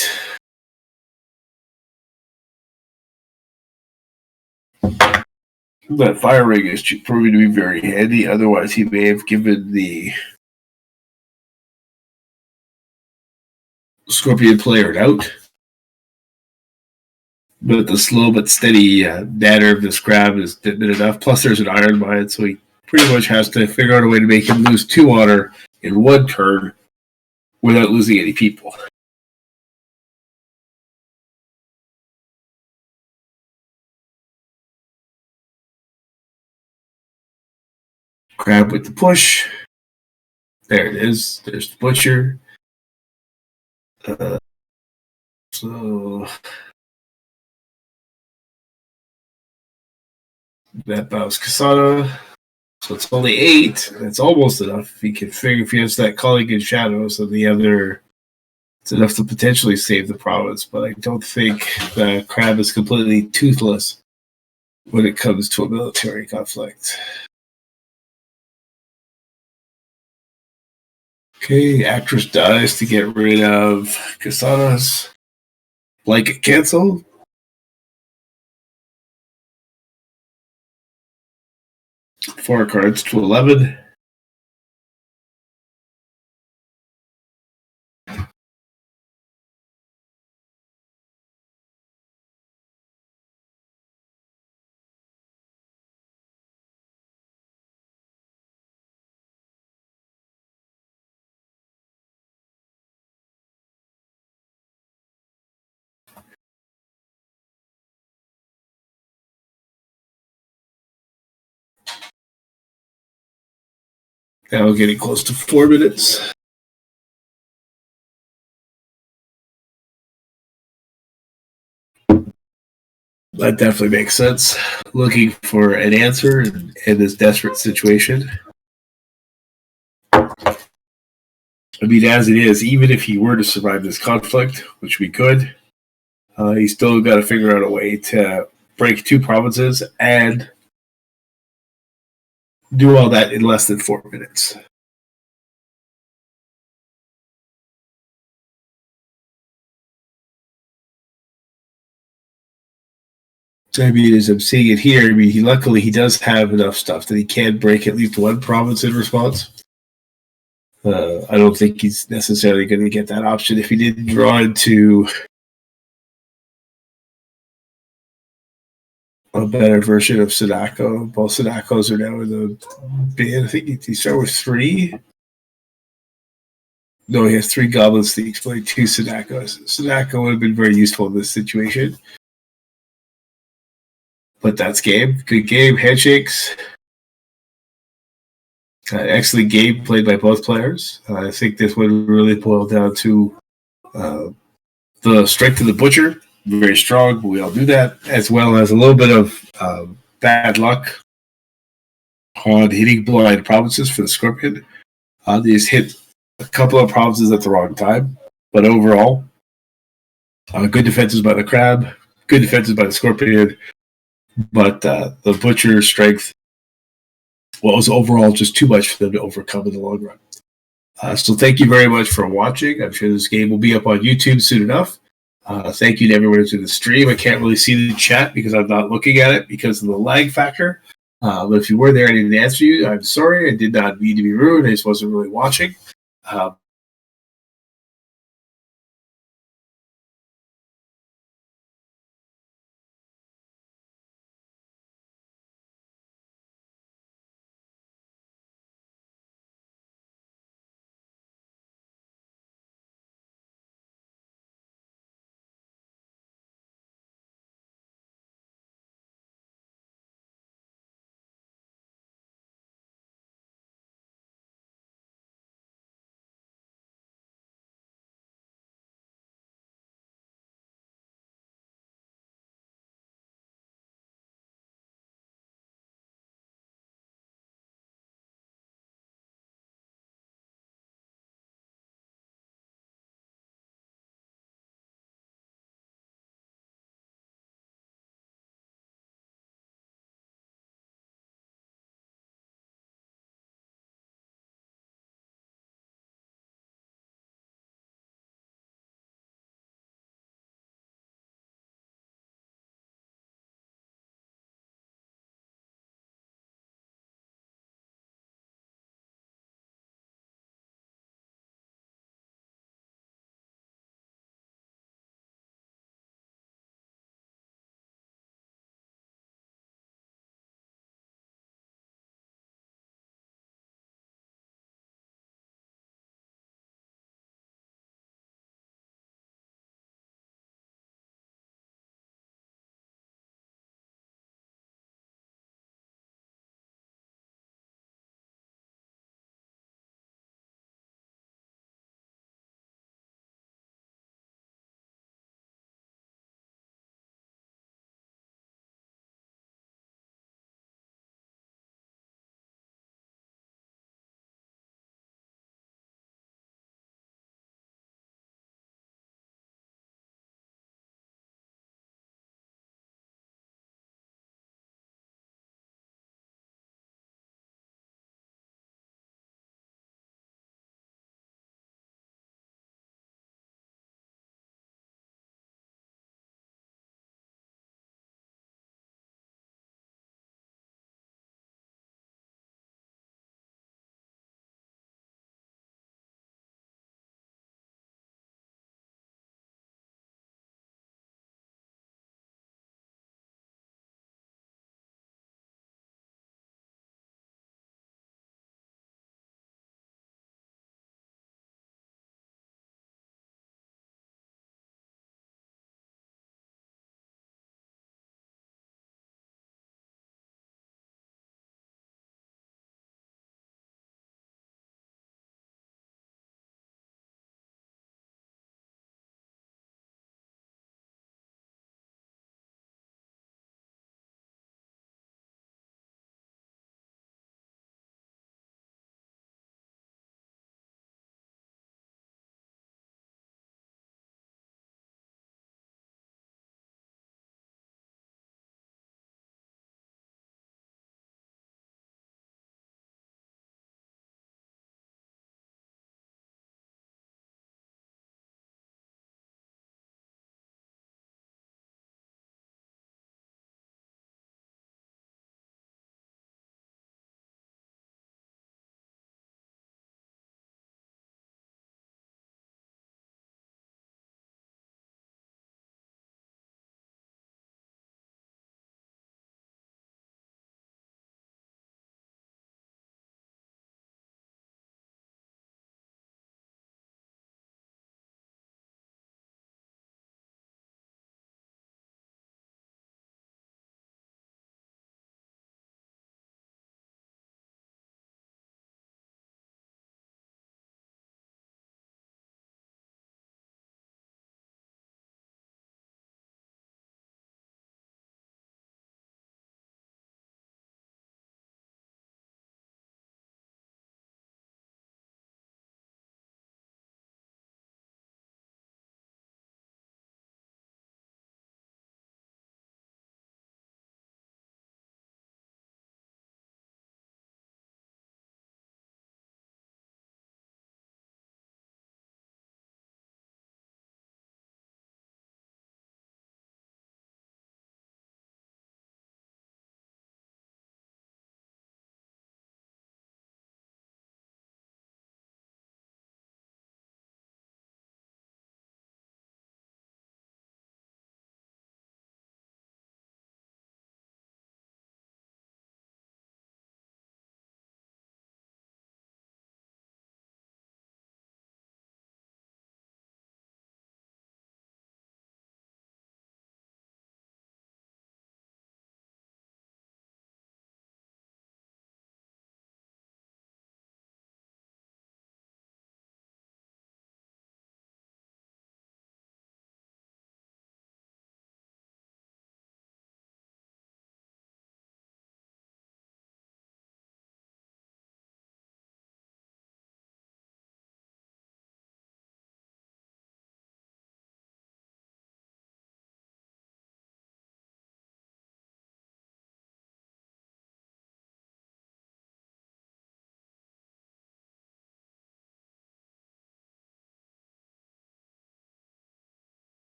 That fire ring is proving to be very handy. Otherwise, he may have given the Scorpion player an out. But the slow but steady natter of this Crab is been enough. Plus, there's an Iron Mine, so he pretty much has to figure out a way to make him lose 2 honor in 1 turn without losing any people. Crab with the push. There it is. There's the Butcher. So That bows Kasana. So it's only 8. That's almost enough. If he can figure, if he has that calling in shadows, and the other, it's enough to potentially save the province. But I don't think the crab is completely toothless when it comes to a military conflict. Okay, actress dies to get rid of Kasana's blanket cancel. Four cards to 11. Now we're getting close to 4 minutes. That definitely makes sense. Looking for an answer in this desperate situation. I mean, as it is, even if he were to survive this conflict, which we could, he's still got to figure out a way to break 2 provinces and do all that in less than 4 minutes. So, I mean, as I'm seeing it here, I mean, luckily he does have enough stuff that he can break at least 1 province in response. I don't think he's necessarily going to get that option if he didn't draw into a better version of Sadako. Both Sadakos are now in the bin. I think he started with 3. No, he has 3 Goblin Sneaks, but like 2 Sadakos. Sadako would have been very useful in this situation. But that's game. Good game. Handshakes. Excellent game played by both players. I think this one really boiled down to the strength of the Butcher. Very strong. We all do that. As well as a little bit of bad luck on hitting blind provinces for the Scorpion. They just hit a couple of provinces at the wrong time. But overall, good defenses by the Crab. Good defenses by the Scorpion. But the Butcher's strength was overall just too much for them to overcome in the long run. So thank you very much for watching. I'm sure this game will be up on YouTube soon enough. Thank you to everyone who's in the stream. I can't really see the chat because I'm not looking at it because of the lag factor. But if you were there and I didn't answer you, I'm sorry. I did not mean to be rude. I just wasn't really watching.